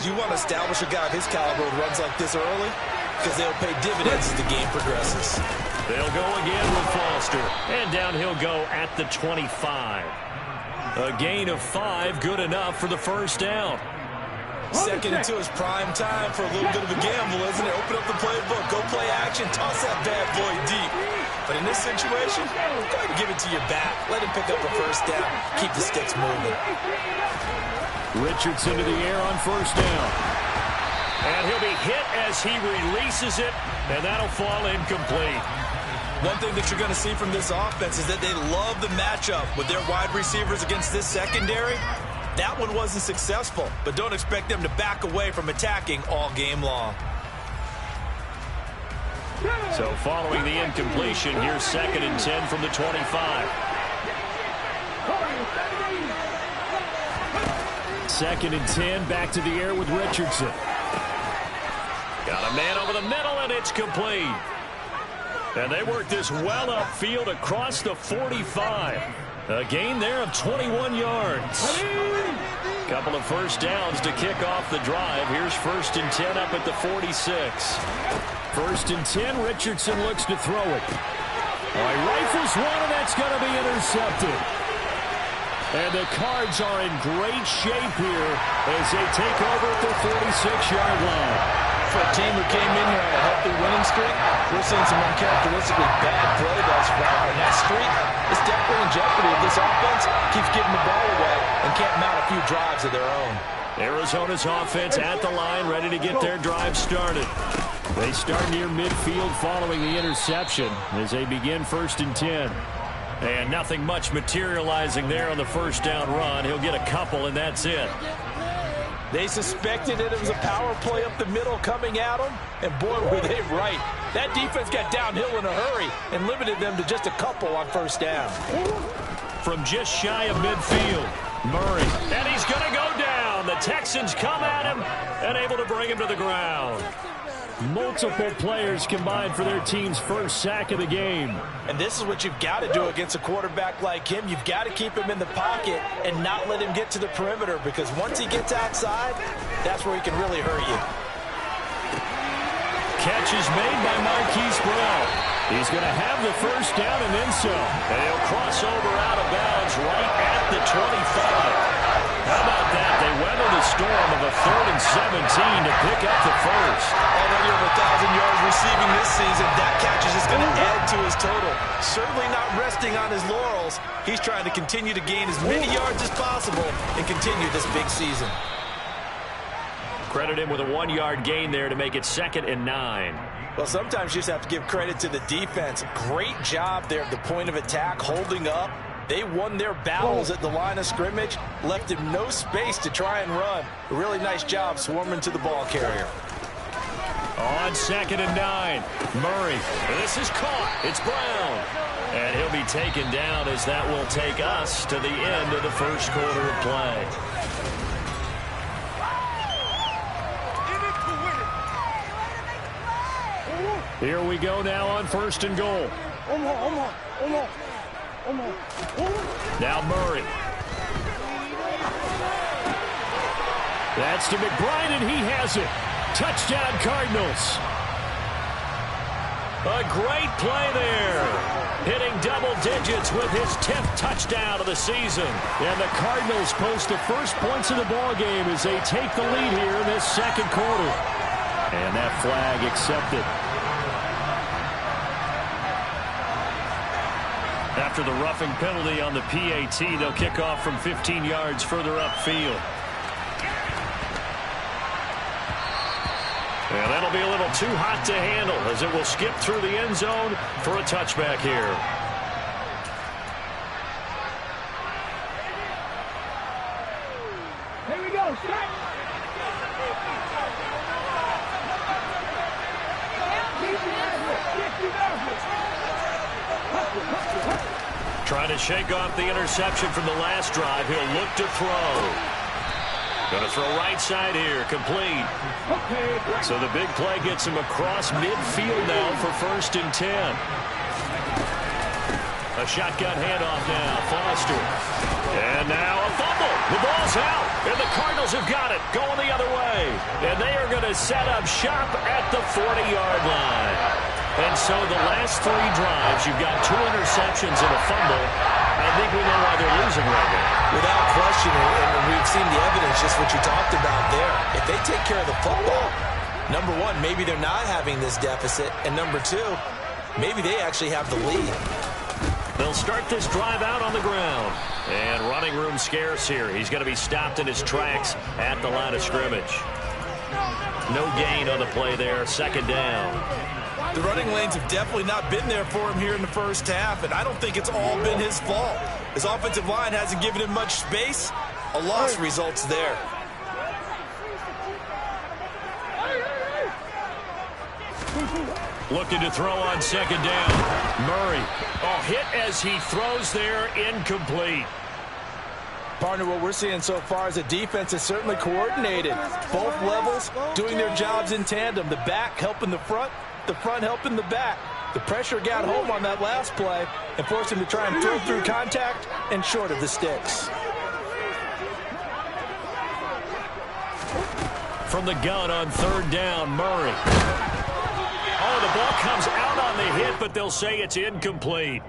because you want to establish a guy of his caliber who runs like this early, because they'll pay dividends as the game progresses. They'll go again with Foster. And down he'll go at the 25. A gain of 5, good enough for the first down. Second and 2 is prime time for a little bit of a gamble, isn't it? Open up the playbook, go play action, toss that bad boy deep. But in this situation, go ahead and give it to your back. Let him pick up a first down. Keep the sticks moving. Richardson to the air on first down. And he'll be hit as he releases it, and that'll fall incomplete. One thing that you're going to see from this offense is that they love the matchup with their wide receivers against this secondary. That one wasn't successful, but don't expect them to back away from attacking all game long. So following the incompletion, here's 2nd and 10 from the 25. 2nd and 10, back to the air with Richardson. Got a man over the middle, and it's complete. And they work this well upfield across the 45. A gain there of 21 yards. Couple of first downs to kick off the drive. Here's 1st and 10 up at the 46. 1st and 10, Richardson looks to throw it. All right, rifles one, and that's going to be intercepted. And the Cards are in great shape here as they take over at the 46-yard line. For a team who came in here on a healthy winning streak, we're seeing some uncharacteristically bad play thus far. And that streak is definitely in jeopardy if this offense keeps giving the ball away and can't mount a few drives of their own. Arizona's offense at the line, ready to get their drive started. They start near midfield following the interception as they begin 1st and 10. And nothing much materializing there on the first down run. He'll get a couple, and that's it. They suspected that it was a power play up the middle coming at them, and boy, were they right. That defense got downhill in a hurry and limited them to just a couple on first down. From just shy of midfield, Murray, and he's going to go down. The Texans come at him and able to bring him to the ground. Multiple players combined for their team's first sack of the game. And this is what you've got to do against a quarterback like him. You've got to keep him in the pocket and not let him get to the perimeter, because once he gets outside, that's where he can really hurt you. Catch is made by Marquise Brown. He's going to have the first down and then some. And he'll cross over out of bounds right at the 25. How about that? They weather the storm of a 3rd and 17 to pick up the first. Already over 1,000 yards receiving this season. That catch is just going to add to his total. Certainly not resting on his laurels. He's trying to continue to gain as many yards as possible and continue this big season. Credit him with a 1-yard gain there to make it 2nd and 9. Well, sometimes you just have to give credit to the defense. Great job there at the point of attack, holding up. They won their battles at the line of scrimmage, left him no space to try and run. A really nice job swarming to the ball carrier. On 2nd and 9, Murray. This is caught. It's Brown. And he'll be taken down as that will take us to the end of the first quarter of play. Here we go now on 1st and goal. Now Murray. That's to McBride, and he has it. Touchdown, Cardinals. A great play there. Hitting double digits with his 10th touchdown of the season. And the Cardinals post the first points of the ball game as they take the lead here in this second quarter. And that flag accepted. After the roughing penalty on the PAT, they'll kick off from 15 yards further upfield. And that'll be a little too hot to handle as it will skip through the end zone for a touchback here. Here we go. Start. Trying to shake off the interception from the last drive. He'll look to throw. Going to throw right side here. Complete. So the big play gets him across midfield now for 1st and 10. A shotgun handoff now. Foster. And now a fumble. The ball's out. And the Cardinals have got it. Going the other way. going to set up shop at the 40-yard line. And so the last 3 drives, you've got 2 interceptions and a fumble. I think we know why they're losing right now. Without question, and we've seen the evidence, just what you talked about there. If they take care of the football, number one, maybe they're not having this deficit. And number two, maybe they actually have the lead. They'll start this drive out on the ground. And running room scarce here. He's going to be stopped in his tracks at the line of scrimmage. No gain on the play there. 2nd down. The running lanes have definitely not been there for him here in the first half, and I don't think it's all been his fault. His offensive line hasn't given him much space. A loss results there. Looking to throw on 2nd down. Murray. Hit as he throws there, incomplete. Partner, what we're seeing so far is the defense is certainly coordinated. Both levels doing their jobs in tandem. The back helping the front helping the back. The pressure got home on that last play and forced him to try and throw through contact and short of the sticks. From the gun on 3rd down, Murray. The ball comes out on the hit, but they'll say it's incomplete.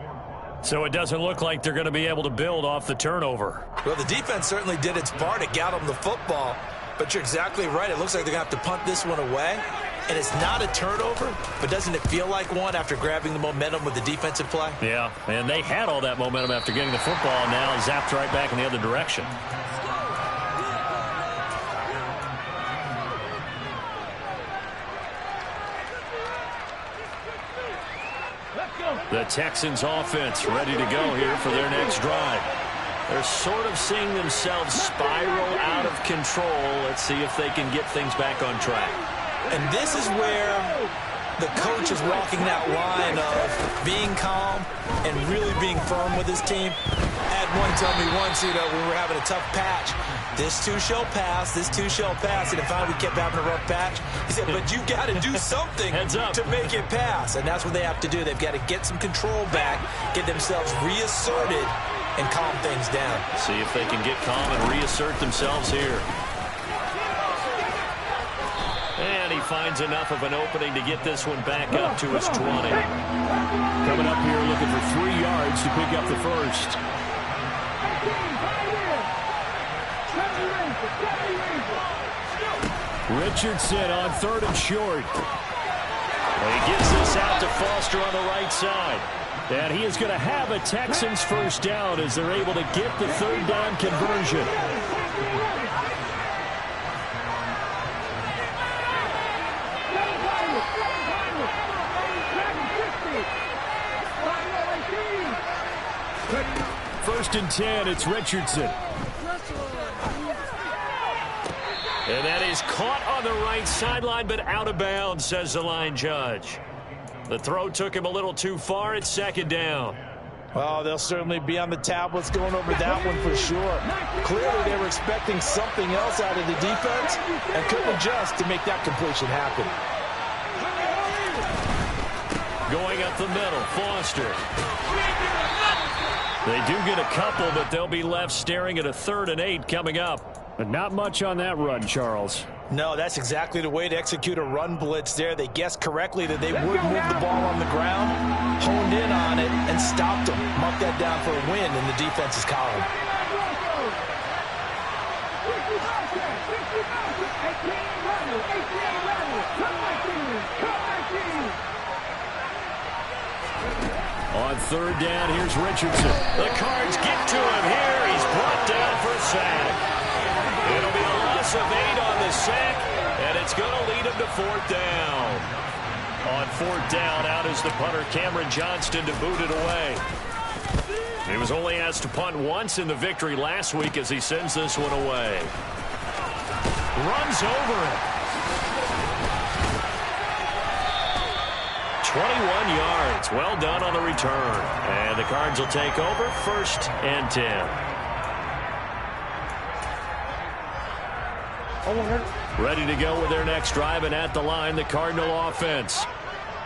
So it doesn't look like they're going to be able to build off the turnover. Well, the defense certainly did its part. It got them the football. But you're exactly right. It looks like they're going to have to punt this one away. And it's not a turnover, but doesn't it feel like one after grabbing the momentum with the defensive play? Yeah, and they had all that momentum after getting the football, and now zapped right back in the other direction. The Texans offense ready to go here for their next drive. They're sort of seeing themselves spiral out of control. Let's see if they can get things back on track. And this is where the coach is walking that line of being calm and really being firm with his team. I had one tell me once, we were having a tough patch. This too shall pass, this too shall pass. And finally we kept having a rough patch. He said, but you got to do something to make it pass. And that's what they have to do. They've got to get some control back, get themselves reasserted, and calm things down. See if they can get calm and reassert themselves here. And he finds enough of an opening to get this one back up to his 20. Coming up here looking for 3 yards to pick up the first. Richardson on 3rd and short. He gives this out to Foster on the right side. And he is going to have a Texans first down as they're able to get the 3rd down conversion. First and 10, it's Richardson. And that is caught on the right sideline, but out of bounds, says the line judge. The throw took him a little too far. It's 2nd down. Well, they'll certainly be on the tablets going over that one for sure. Clearly, they were expecting something else out of the defense and couldn't adjust to make that completion happen. Going up the middle, Foster. They do get a couple, but they'll be left staring at a 3rd and 8 coming up. But not much on that run, Charles. No, that's exactly the way to execute a run blitz there. They guessed correctly that they would move the ball on the ground, honed in on it, and stopped them. Marked that down for a win in the defense's column. On 3rd down, here's Richardson. The Cards get to him here. He's brought down for a sack. It'll be a loss of 8 on the sack, and it's going to lead him to 4th down. On 4th down, out is the punter, Cameron Johnston, to boot it away. He was only asked to punt once in the victory last week as he sends this one away. Runs over it. 21 yards. Well done on the return. And the Cards will take over 1st and 10. Ready to go with their next drive, and at the line, the Cardinal offense.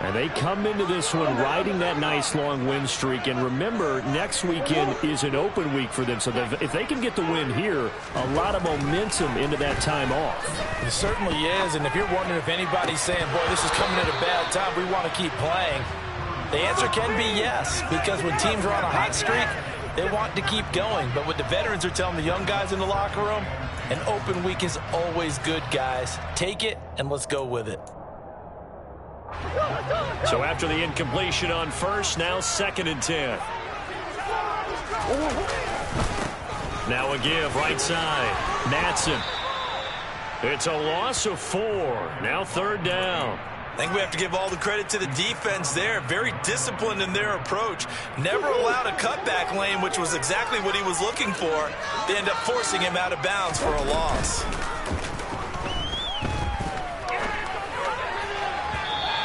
And they come into this one riding that nice long win streak. And remember, next weekend is an open week for them. So if they can get the win here, a lot of momentum into that time off. It certainly is. And if you're wondering if anybody's saying, boy, this is coming at a bad time, we want to keep playing, the answer can be yes. Because when teams are on a hot streak, they want to keep going. But what the veterans are telling the young guys in the locker room, an open week is always good, guys. Take it and let's go with it. So after the incompletion on first, now 2nd and 10. Now a give right side. Matson. It's a loss of 4. Now 3rd down. I think we have to give all the credit to the defense there. Very disciplined in their approach. Never allowed a cutback lane, which was exactly what he was looking for. They end up forcing him out of bounds for a loss.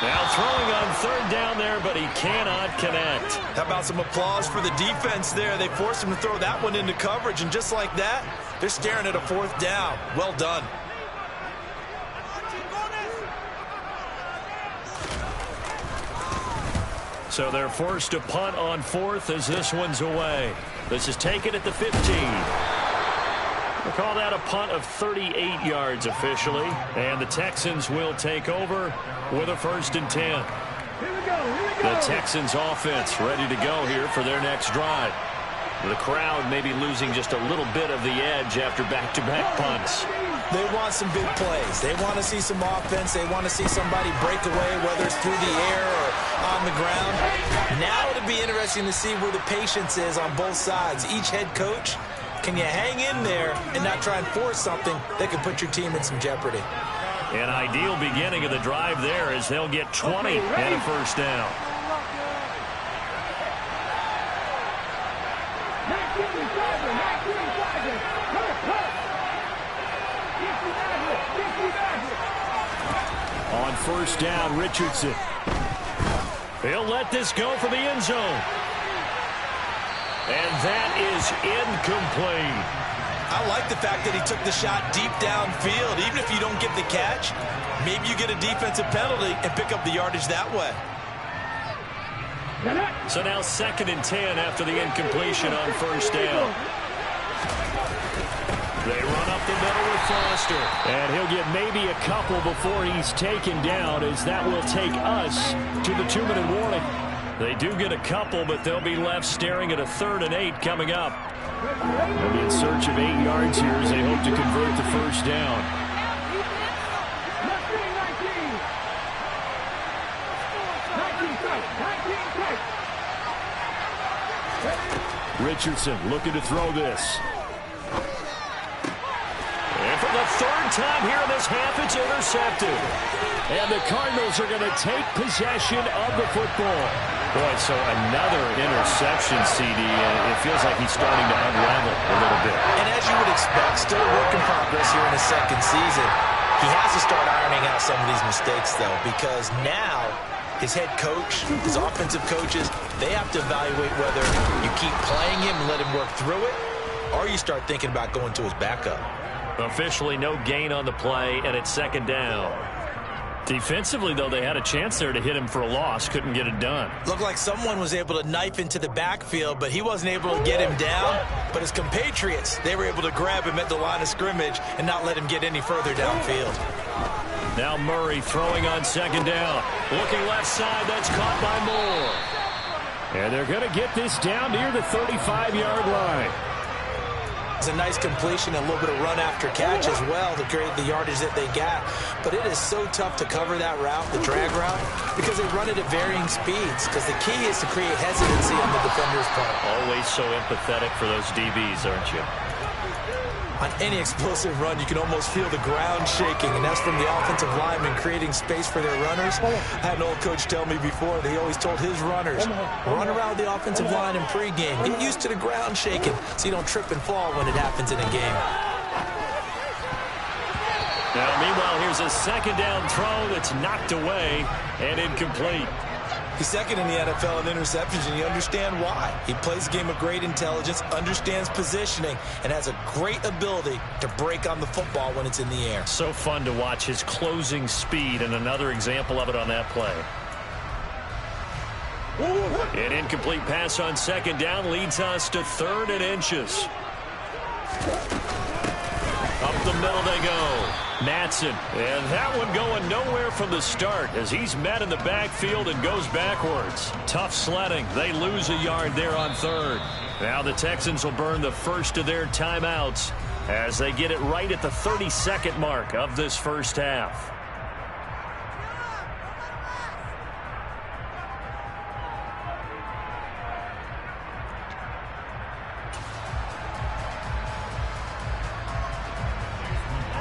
Now throwing on 3rd down there, but he cannot connect. How about some applause for the defense there? They forced him to throw that one into coverage, and just like that, they're staring at a 4th down. Well done. So they're forced to punt on 4th as this one's away. This is taken at the 15. We'll call that a punt of 38 yards officially. And the Texans will take over with a 1st and 10. Here we go. The Texans offense ready to go here for their next drive. The crowd maybe losing just a little bit of the edge after back-to-back punts. They want some big plays. They want to see some offense. They want to see somebody break away, whether it's through the air or on the ground. Now it'll be interesting to see where the patience is on both sides. Each head coach, can you hang in there and not try and force something that could put your team in some jeopardy? An ideal beginning of the drive there as they'll get 20 and a 1st down. On 1st down, Richardson. He'll let this go for the end zone. And that is incomplete. I like the fact that he took the shot deep downfield. Even if you don't get the catch, maybe you get a defensive penalty and pick up the yardage that way. So now 2nd and 10 after the incompletion on 1st down. They run up the middle with Foster. And he'll get maybe a couple before he's taken down, as that will take us to the 2-minute warning. They do get a couple, but they'll be left staring at a 3rd and 8 coming up. They'll be in search of 8 yards here as they hope to convert the 1st down. Richardson looking to throw this. And for the 3rd time here in this half, it's intercepted. And the Cardinals are going to take possession of the football. Boy, so another interception, CD, and it feels like he's starting to unravel a little bit. And as you would expect, still a work in progress here in his 2nd season. He has to start ironing out some of these mistakes, though, because now his head coach, his offensive coaches, they have to evaluate whether you keep playing him and let him work through it, or you start thinking about going to his backup. Officially no gain on the play, and it's 2nd down. Defensively, though, they had a chance there to hit him for a loss. Couldn't get it done. Looked like someone was able to knife into the backfield, but he wasn't able to get him down. But his compatriots, they were able to grab him at the line of scrimmage and not let him get any further downfield. Now Murray throwing on 2nd down. Looking left side, that's caught by Moore. And they're going to get this down near the 35-yard line. It's a nice completion and a little bit of run after catch as well to create the yardage that they got. But it is so tough to cover that route, the drag route, because they run it at varying speeds. Because the key is to create hesitancy on the defender's part. Always so empathetic for those DBs, aren't you? On any explosive run, you can almost feel the ground shaking, and that's from the offensive linemen creating space for their runners. I had an old coach tell me before, they always told his runners, run around the offensive line in pregame. Get used to the ground shaking so you don't trip and fall when it happens in a game. Now, meanwhile, here's a 2nd down throw that's knocked away and incomplete. He's 2nd in the NFL in interceptions, and you understand why. He plays a game of great intelligence, understands positioning, and has a great ability to break on the football when it's in the air. So fun to watch his closing speed, and another example of it on that play. An incomplete pass on second down leads us to 3rd and inches. Up the middle they go. Matson. And that one going nowhere from the start as he's met in the backfield and goes backwards. Tough sledding. They lose a yard there on 3rd. Now the Texans will burn the first of their timeouts as they get it right at the 32nd mark of this first half.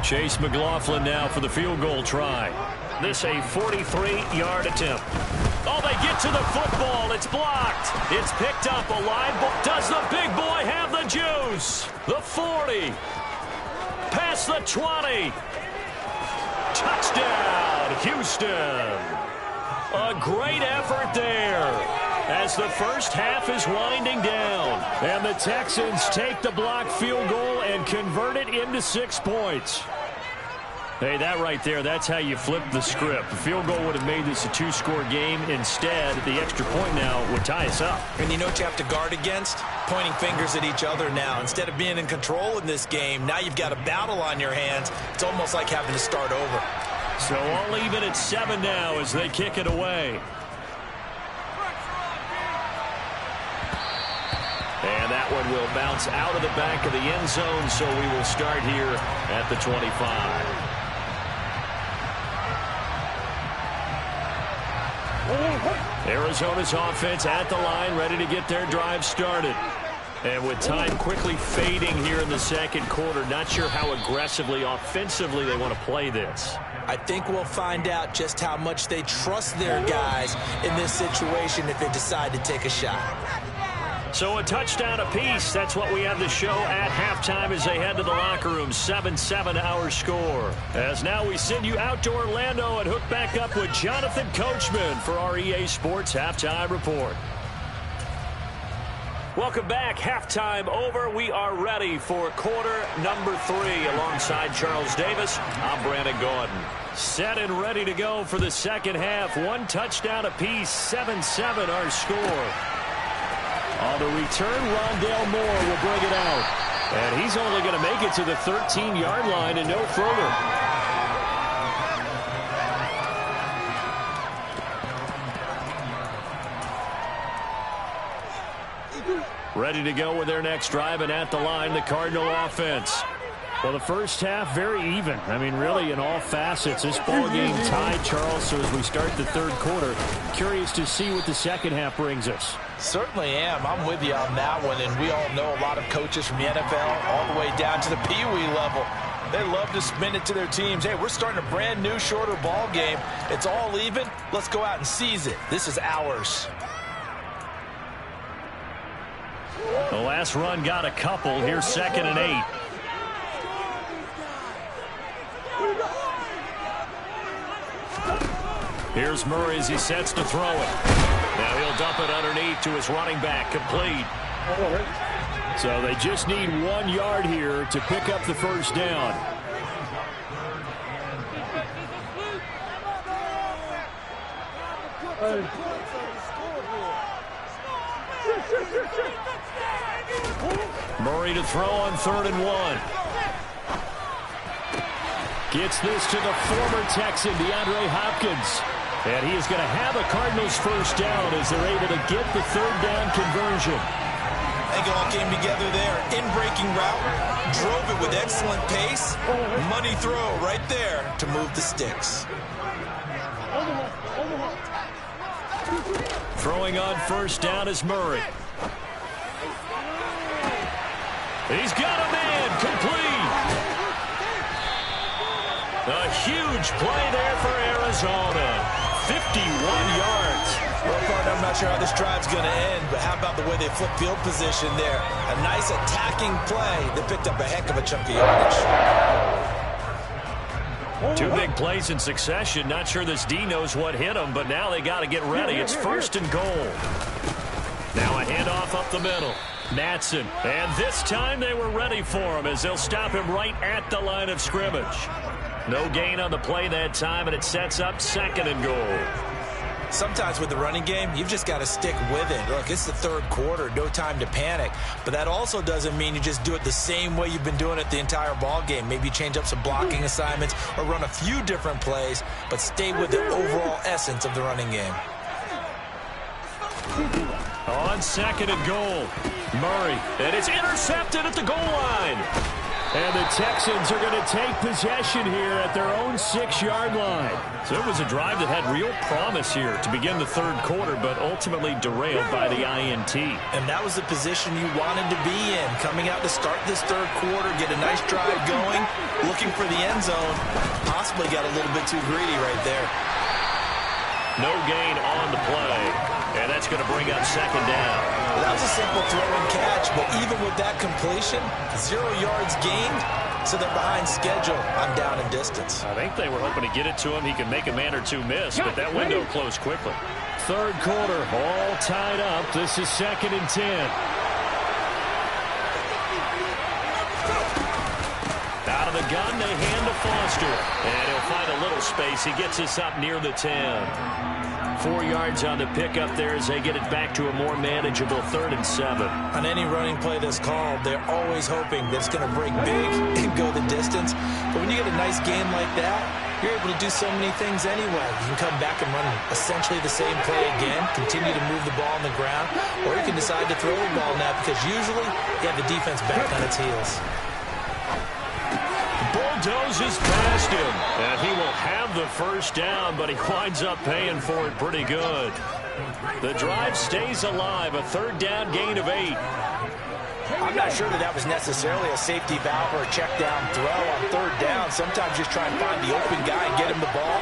Chase McLaughlin now for the field goal try. This a 43-yard attempt. Oh, they get to the football. It's blocked. It's picked up. A line ball. Does the big boy have the juice? The 40. Past the 20. Touchdown, Houston. A great effort there as the first half is winding down. And the Texans take the blocked field goal and convert it into 6 points. Hey, that right there, that's how you flip the script. The field goal would have made this a 2-score game. Instead, the extra point now would tie us up. And you know what you have to guard against? Pointing fingers at each other now. Instead of being in control in this game, now you've got a battle on your hands. It's almost like having to start over. So all even at 7 now as they kick it away. And that one will bounce out of the back of the end zone, so we will start here at the 25. Arizona's offense at the line, ready to get their drive started. And with time quickly fading here in the second quarter, not sure how aggressively, offensively they want to play this. I think we'll find out just how much they trust their guys in this situation if they decide to take a shot. So a touchdown apiece. That's what we have to show at halftime as they head to the locker room. 7-7 our score. As now we send you out to Orlando and hook back up with Jonathan Coachman for our EA Sports Halftime Report. Welcome back. Halftime over. We are ready for quarter number 3 alongside Charles Davis. I'm Brandon Gordon. Set and ready to go for the second half. 1 touchdown apiece. 7-7 our score. On the return, Rondale Moore will bring it out. And he's only going to make it to the 13-yard line and no further. Ready to go with their next drive, and at the line, the Cardinal offense. Well, the first half, very even. I mean, really, in all facets. This ball game tied, Charles, so as we start the third quarter, curious to see what the second half brings us. Certainly am. I'm with you on that one, and we all know a lot of coaches from the NFL all the way down to the Pee-wee level. They love to spin it to their teams. Hey, we're starting a brand new, shorter ball game. It's all even. Let's go out and seize it. This is ours. The last run got a couple. Here's 2nd and 8. Here's Murray as he sets to throw it. Now he'll dump it underneath to his running back, complete. So they just need 1 yard here to pick up the first down. Murray to throw on 3rd and 1. Gets this to the former Texan, DeAndre Hopkins. And he is going to have a Cardinals first down as they're able to get the 3rd down conversion. I think it all came together there. In-breaking route, drove it with excellent pace. Money throw right there to move the sticks. Throwing on first down is Murray. He's got a man, complete. A huge play there for Arizona. 51 yards. Well, partner, I'm not sure how this drive's going to end, but how about the way they flip field position there? A nice attacking play that picked up a heck of a chunk of yardage. 2 big plays in succession. Not sure this D knows what hit him, but now they got to get ready. It's 1st and goal. Now a handoff up the middle. Matson. And this time they were ready for him as they'll stop him right at the line of scrimmage. No gain on the play that time, and it sets up 2nd and goal. Sometimes with the running game, you've just got to stick with it. Look, it's the third quarter, no time to panic. But that also doesn't mean you just do it the same way you've been doing it the entire ball game. Maybe change up some blocking assignments or run a few different plays, but stay with the overall essence of the running game. On second and goal, Murray, and it's intercepted at the goal line. And the Texans are going to take possession here at their own 6-yard line. So it was a drive that had real promise here to begin the third quarter, but ultimately derailed by the INT. And that was the position you wanted to be in. Coming out to start this third quarter, get a nice drive going, looking for the end zone. Possibly got a little bit too greedy right there. No gain on the play. And that's going to bring up second down. Well, that was a simple throw and catch, but even with that completion, 0 yards gained, so they're behind schedule on down and distance. I think they were hoping to get it to him. He could make a man or two miss, but that window closed quickly. Third quarter, all tied up. This is 2nd and 10. Out of the gun, they hand to Foster. And he'll find a little space. He gets us up near the 10. 4 yards on the pickup there as they get it back to a more manageable 3rd and 7. On any running play that's called, they're always hoping that it's going to break big and go the distance. But when you get a nice game like that, you're able to do so many things anyway. You can come back and run essentially the same play again, continue to move the ball on the ground, or you can decide to throw the ball now because usually you have the defense back on its heels. Bulldozes past him, and he will have the first down, but he winds up paying for it pretty good. The drive stays alive, a 3rd down gain of 8. I'm not sure that was necessarily a safety valve or a check down throw on 3rd down. Sometimes just try and find the open guy and get him the ball.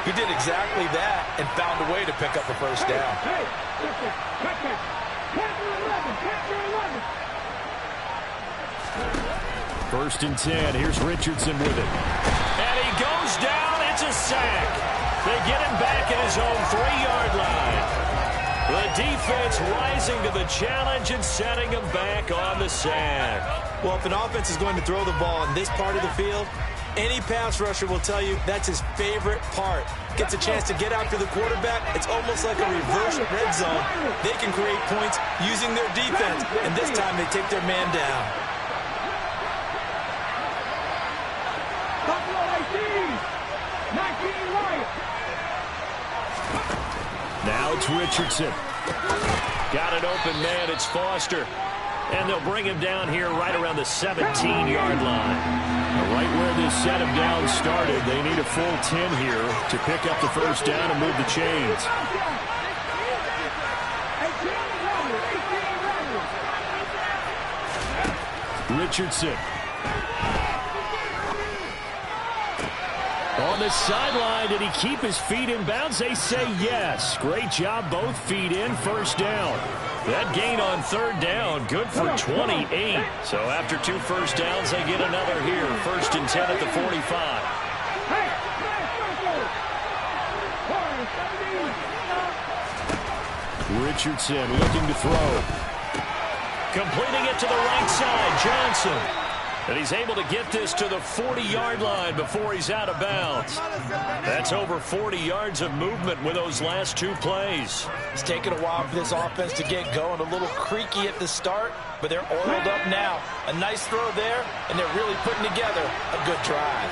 He did exactly that and found a way to pick up the first down. First and 10. Here's Richardson with it. And he goes down. It's a sack. They get him back at his own 3-yard line. The defense rising to the challenge and setting him back on the sack. Well, if an offense is going to throw the ball in this part of the field, any pass rusher will tell you that's his favorite part. Gets a chance to get after the quarterback. It's almost like a reverse red zone. They can create points using their defense, and this time they take their man down. Now it's Richardson. Got an open man. It's Foster. And they'll bring him down here right around the 17-yard line. Right where this set him down started, they need a full 10 here to pick up the first down and move the chains. Richardson. On the sideline, did he keep his feet in bounds? They say yes. Great job, both feet in, first down. That gain on 3rd down, good for 28. So after 2 first downs, they get another here. 1st and 10 at the 45. Richardson looking to throw. Completing it to the right side, Johnson. And he's able to get this to the 40-yard line before he's out of bounds. That's over 40 yards of movement with those last 2 plays. It's taken a while for this offense to get going. A little creaky at the start, but they're oiled up now. A nice throw there, and they're really putting together a good drive.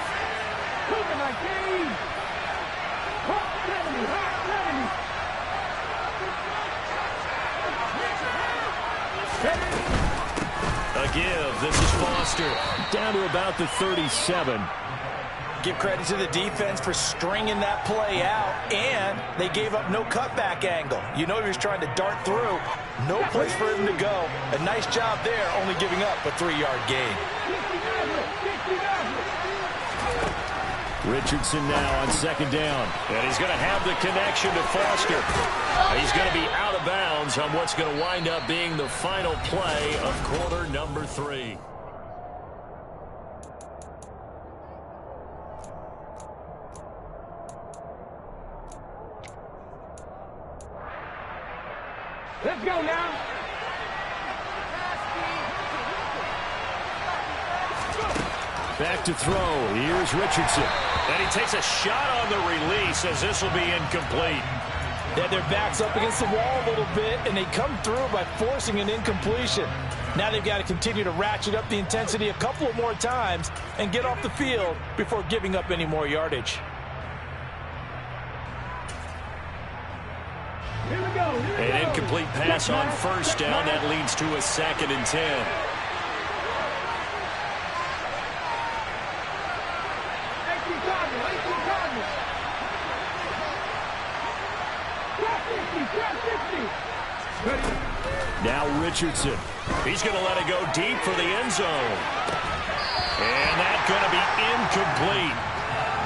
A give. This is Foster. Down to about the 37. Give credit to the defense for stringing that play out, and they gave up no cutback angle. You know he was trying to dart through. No place for him to go. A nice job there, only giving up a 3-yard gain. Richardson now on 2nd down. And he's going to have the connection to Foster. He's going to be out of bounds on what's going to wind up being the final play of quarter number 3. Let's go now. Back to throw. Here's Richardson. And he takes a shot on the release as this will be incomplete. They had their backs up against the wall a little bit, and they come through by forcing an incompletion. Now they've got to continue to ratchet up the intensity a couple of more times and get off the field before giving up any more yardage. An incomplete pass on first down. That leads to a 2nd and 10. Now Richardson. He's going to let it go deep for the end zone. And that's going to be incomplete.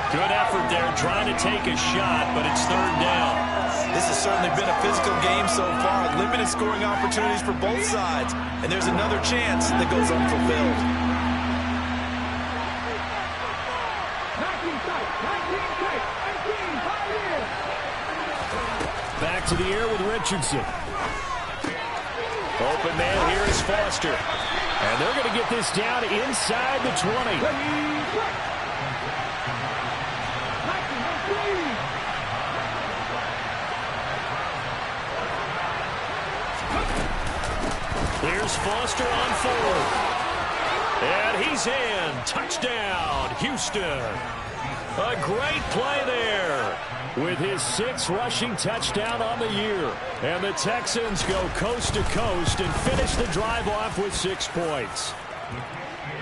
Good effort there trying to take a shot, but it's 3rd down. This has certainly been a physical game so far. Limited scoring opportunities for both sides. And there's another chance that goes unfulfilled. Back to the air with Richardson. Open man here is Foster. And they're going to get this down inside the 20. Here's Foster on 4th. And he's in. Touchdown, Houston. A great play there. With his 6th rushing touchdown on the year. And the Texans go coast to coast and finish the drive off with 6 points.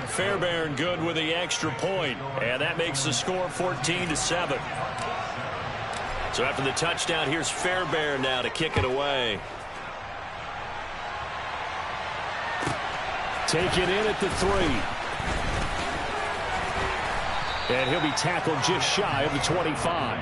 Fairbairn good with the extra point. And that makes the score 14-7. So after the touchdown, here's Fairbairn now to kick it away. Take it in at the 3. And he'll be tackled just shy of the 25.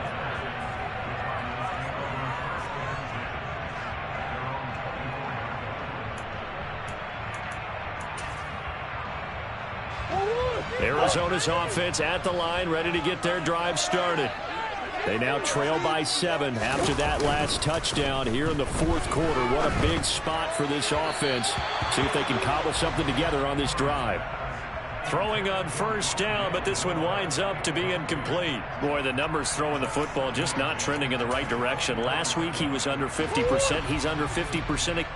Arizona's offense at the line, ready to get their drive started. They now trail by 7 after that last touchdown here in the 4th quarter. What a big spot for this offense. See if they can cobble something together on this drive. Throwing on first down, but this one winds up to be incomplete. Boy, the numbers throwing the football just not trending in the right direction. Last week he was under 50%. He's under 50%.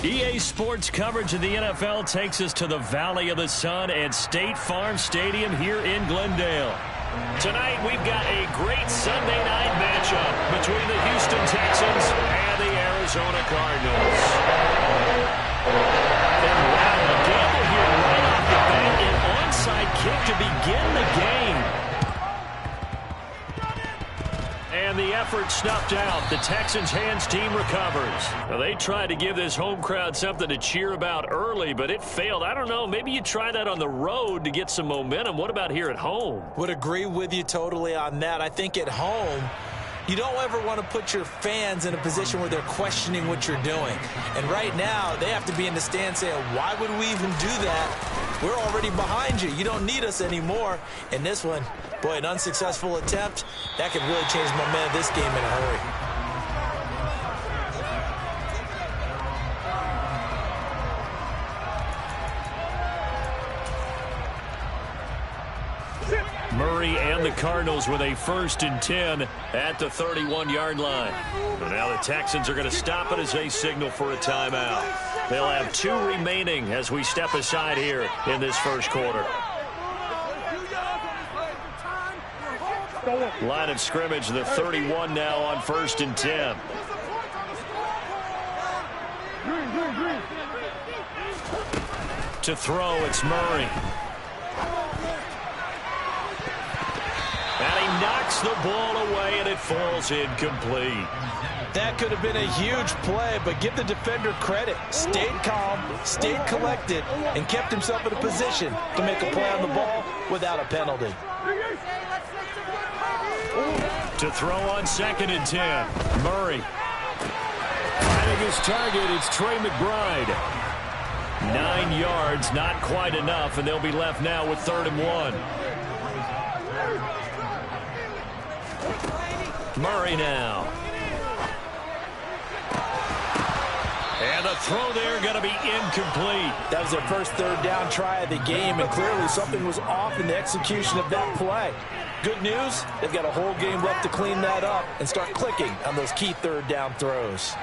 EA Sports coverage of the NFL takes us to the Valley of the Sun at State Farm Stadium here in Glendale. Tonight, we've got a great Sunday night matchup between the Houston Texans and the Arizona Cardinals. And wow, a gamble here right off the bat, an onside kick to begin the game. And the effort snuffed out. The Texans hands team recovers. Well, they tried to give this home crowd something to cheer about early, but it failed. I don't know. Maybe you try that on the road to get some momentum. What about here at home? Would agree with you totally on that. I think at home, you don't ever want to put your fans in a position where they're questioning what you're doing. And right now, they have to be in the stand saying, why would we even do that? We're already behind you. You don't need us anymore. And this one, boy, an unsuccessful attempt, that could really change the momentum of this game in a hurry. Murray and the Cardinals with a 1st and 10 at the 31-yard line. And now the Texans are going to stop it as they signal for a timeout. They'll have 2 remaining as we step aside here in this first quarter. Line of scrimmage, the 31 now on 1st and 10. To throw, it's Murray. And he knocks the ball away, and it falls incomplete. That could have been a huge play, but give the defender credit. Stayed calm, stayed collected, and kept himself in a position to make a play on the ball without a penalty. To throw on 2nd and 10, Murray. Finding his target, it's Trey McBride. 9 yards, not quite enough, and they'll be left now with 3rd and 1. Murray now. And the throw there going to be incomplete. That was their first 3rd down try of the game, and clearly something was off in the execution of that play. Good news, they've got a whole game left to clean that up and start clicking on those key 3rd down throws.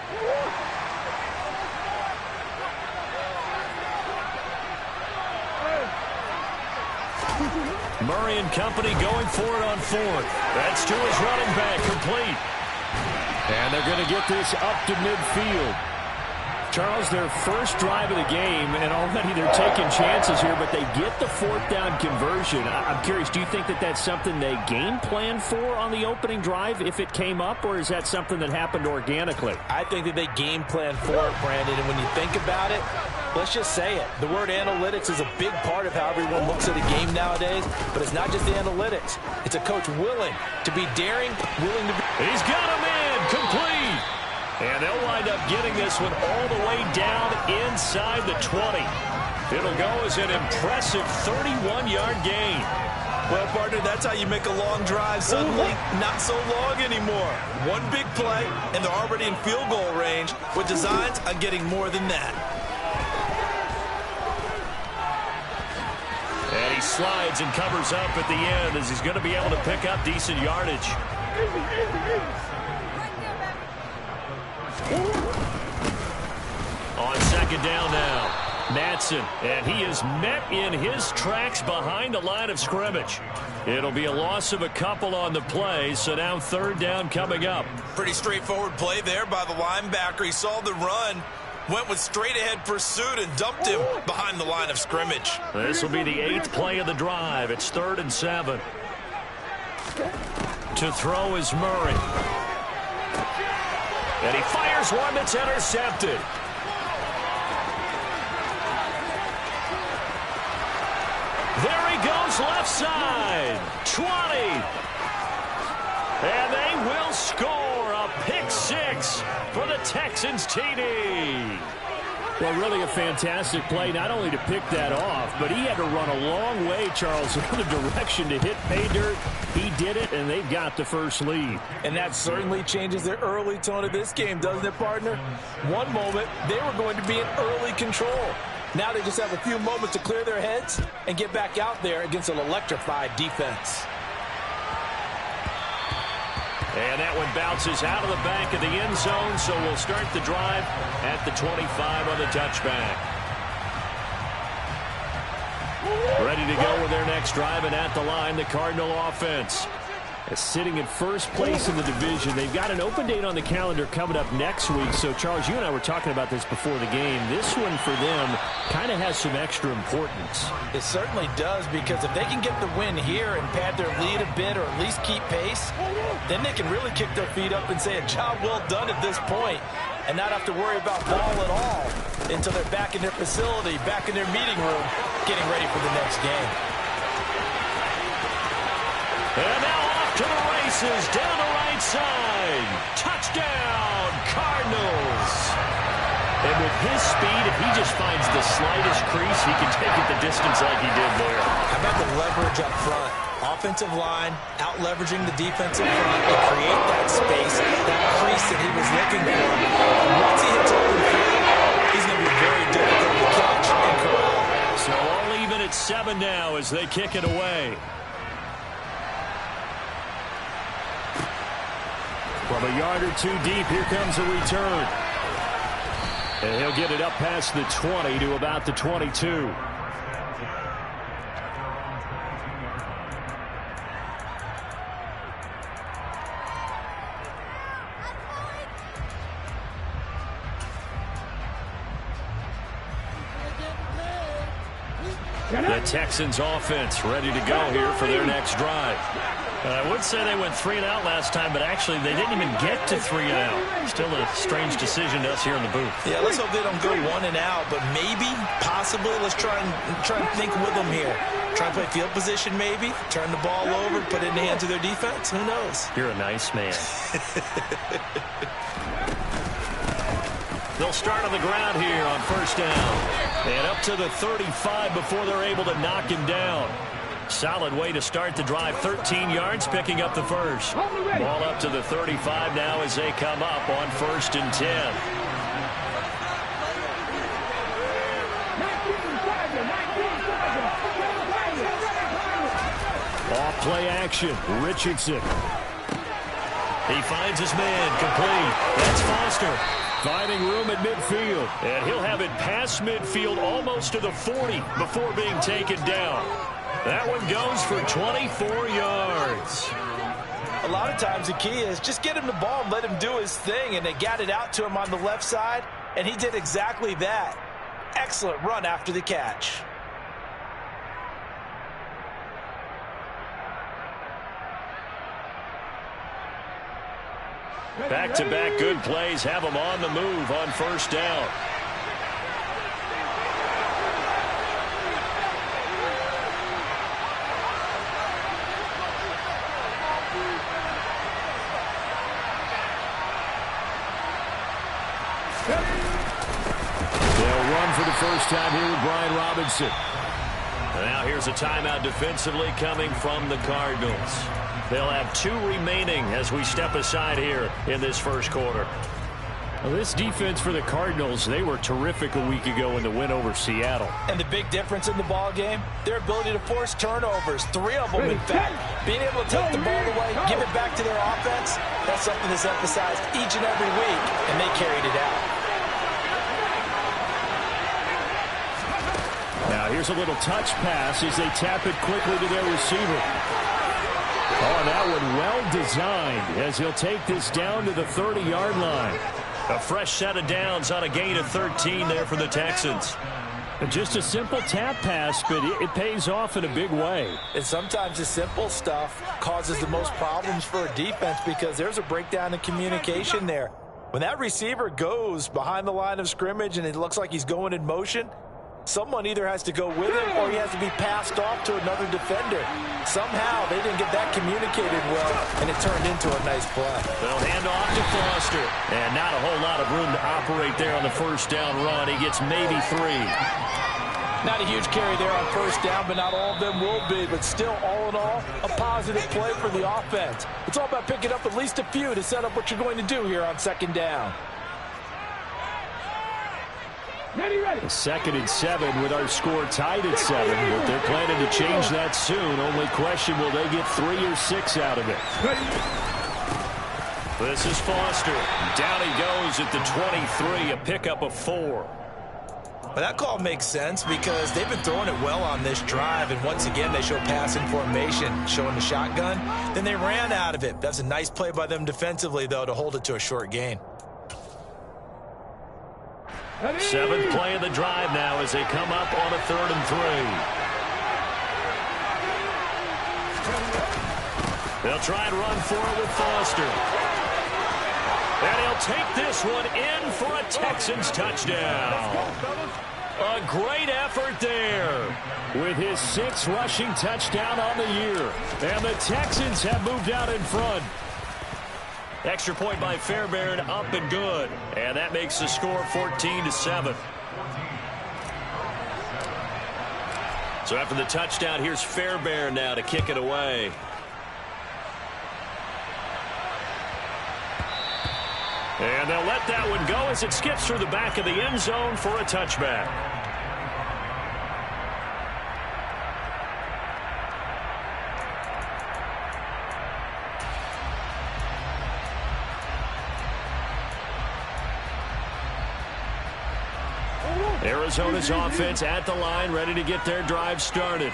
Murray and company going for it on 4th. That's to his running back, complete. And they're going to get this up to midfield. Charles, their first drive of the game, and already they're taking chances here, but they get the 4th down conversion. I'm curious, do you think that that's something they game planned for on the opening drive if it came up, or is that something that happened organically? I think that they game planned for it, Brandon, and when you think about it, let's just say it. The word analytics is a big part of how everyone looks at a game nowadays, but it's not just the analytics. It's a coach willing to be daring, willing to be... He's got him in, complete. And they'll wind up getting this one all the way down inside the 20. It'll go as an impressive 31-yard gain. Well, partner, that's how you make a long drive suddenly not so long anymore. One big play, and they're already in field goal range with designs on getting more than that. And he slides and covers up at the end as he's going to be able to pick up decent yardage. On 2nd down now, Matson, and he is met in his tracks behind the line of scrimmage. It'll be a loss of a couple on the play, so now 3rd down coming up. Pretty straightforward play there by the linebacker. He saw the run, went with straight-ahead pursuit, and dumped him behind the line of scrimmage. This will be the 8th play of the drive. It's 3rd and 7. To throw is Murray. And he fires one that's intercepted. There he goes, left side. 20. And they will score a pick-6 for the Texans TD. Well, really a fantastic play, not only to pick that off, but he had to run a long way, Charles, in the direction to hit pay dirt. He did it, and they've got the first lead. And that certainly changes the early tone of this game, doesn't it, partner? One moment, they were going to be in early control. Now they just have a few moments to clear their heads and get back out there against an electrified defense. And that one bounces out of the back of the end zone, so we'll start the drive at the 25 on the touchback. Ready to go with their next drive, and at the line, the Cardinal offense. Sitting in first place in the division. They've got an open date on the calendar coming up next week. So, Charles, you and I were talking about this before the game. This one for them kind of has some extra importance. It certainly does, because if they can get the win here and pad their lead a bit or at least keep pace, then they can really kick their feet up and say a job well done at this point and not have to worry about ball at all until they're back in their facility, back in their meeting room, getting ready for the next game. And now off to the races, down the right side. Touchdown, Cardinals. And with his speed, if he just finds the slightest crease, he can take it the distance like he did there. How about the leverage up front? Offensive line, out-leveraging the defensive front to create that space, that crease that he was looking for. And once he hits open field, he's going to be very difficult to catch and corral. So all even at 7 now as they kick it away. From a yard or two deep, here comes a return. And he'll get it up past the 20 to about the 22. The Texans offense ready to go here for their next drive. I would say they went 3 and out last time, but actually they didn't even get to 3 and out. Still a strange decision to us here in the booth. Yeah, let's hope they don't go 1 and out, but maybe, possibly, let's try and think with them here. Try and play field position maybe, turn the ball over, put it in the hands of their defense. Who knows? You're a nice man. They'll start on the ground here on first down. And up to the 35 before they're able to knock him down. Solid way to start the drive. 13 yards, picking up the first. Ball up to the 35 now as they come up on 1st and 10. Off play action. Richardson. He finds his man. Complete. That's Foster. Finding room at midfield. And he'll have it past midfield almost to the 40 before being taken down. That one goes for 24 yards. A lot of times the key is just get him the ball and let him do his thing, and they got it out to him on the left side, and he did exactly that. Excellent run after the catch. Back-to-back good plays have them on the move on first down. They'll run for the first time here with Brian Robinson. Now here's a timeout defensively coming from the Cardinals. They'll have 2 remaining as we step aside here in this first quarter. Well, this defense for the Cardinals, they were terrific a week ago in the win over Seattle. And the big difference in the ball game, their ability to force turnovers, 3 of them in fact. Being able to take the ball away, give it back to their offense, that's something that's emphasized each and every week, and they carried it out. Now here's a little touch pass as they tap it quickly to their receiver. Oh, that one well designed as he'll take this down to the 30-yard line. A fresh set of downs on a gain of 13 there for the Texans. Just a simple tap pass, but it pays off in a big way. And sometimes the simple stuff causes the most problems for a defense because there's a breakdown in communication there. When that receiver goes behind the line of scrimmage and it looks like he's going in motion, someone either has to go with him or he has to be passed off to another defender. Somehow they didn't get that communicated well, and it turned into a nice play. They'll hand off to Foster. And not a whole lot of room to operate there on the first down run. He gets maybe 3. Not a huge carry there on first down, but not all of them will be. But still, all in all, a positive play for the offense. It's all about picking up at least a few to set up what you're going to do here on second down. Ready. 2nd and 7 with our score tied at 7, but they're planning to change that soon. Only question, will they get 3 or 6 out of it? This is Foster. Down he goes at the 23, a pickup of 4. But that call makes sense because they've been throwing it well on this drive, and once again they show passing formation, showing the shotgun. Then they ran out of it. That's a nice play by them defensively, though, to hold it to a short gain. 7th play of the drive now as they come up on a 3rd and 3. They'll try and run for it with Foster. And he'll take this one in for a Texans touchdown. A great effort there with his 6th rushing touchdown on the year. And the Texans have moved out in front. Extra point by Fairbairn, up and good. And that makes the score 14-7. So after the touchdown, here's Fairbairn now to kick it away. And they'll let that one go as it skips through the back of the end zone for a touchback. Arizona's offense at the line, ready to get their drive started.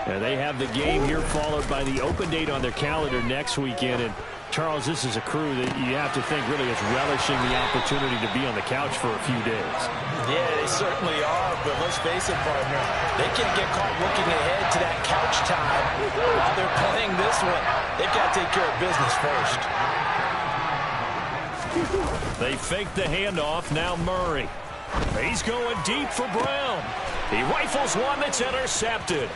And they have the game here followed by the open date on their calendar next weekend. And Charles, this is a crew that you have to think really is relishing the opportunity to be on the couch for a few days. Yeah, they certainly are, but let's face it, partner, they can't get caught looking ahead to that couch time while they're playing this one. They've got to take care of business first. They fake the handoff, now Murray. He's going deep for Brown. He rifles one that's intercepted.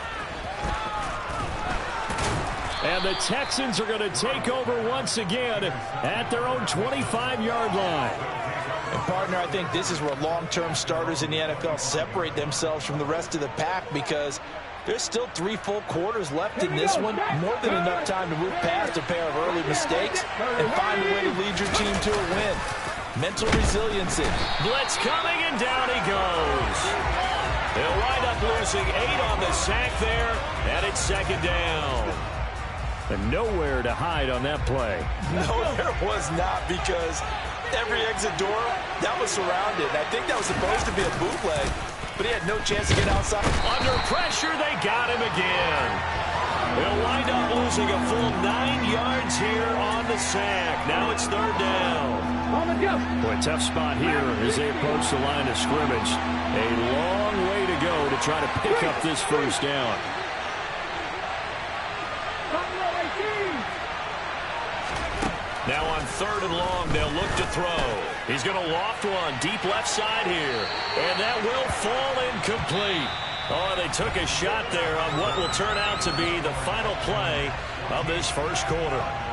And the Texans are going to take over once again at their own 25-yard line. And, partner, I think this is where long-term starters in the NFL separate themselves from the rest of the pack because there's still 3 full quarters left in this one. More than enough time to move past a pair of early mistakes and find a way to lead your team to a win. Mental resiliency. Blitz coming, and down he goes. They'll wind up losing 8 on the sack there, and it's 2nd down. And nowhere to hide on that play. No, there was not, because every exit door, that was surrounded. I think that was supposed to be a bootleg, but he had no chance to get outside. Under pressure, they got him again. They'll wind up losing a full 9 yards here on the sack. Now it's 3rd down. Boy, tough spot here as they approach the line of scrimmage. A long way to go to try to pick up this 1st down. Now on 3rd and long, they'll look to throw. He's going to loft one deep left side here. And that will fall incomplete. Oh, they took a shot there on what will turn out to be the final play of this 1st quarter.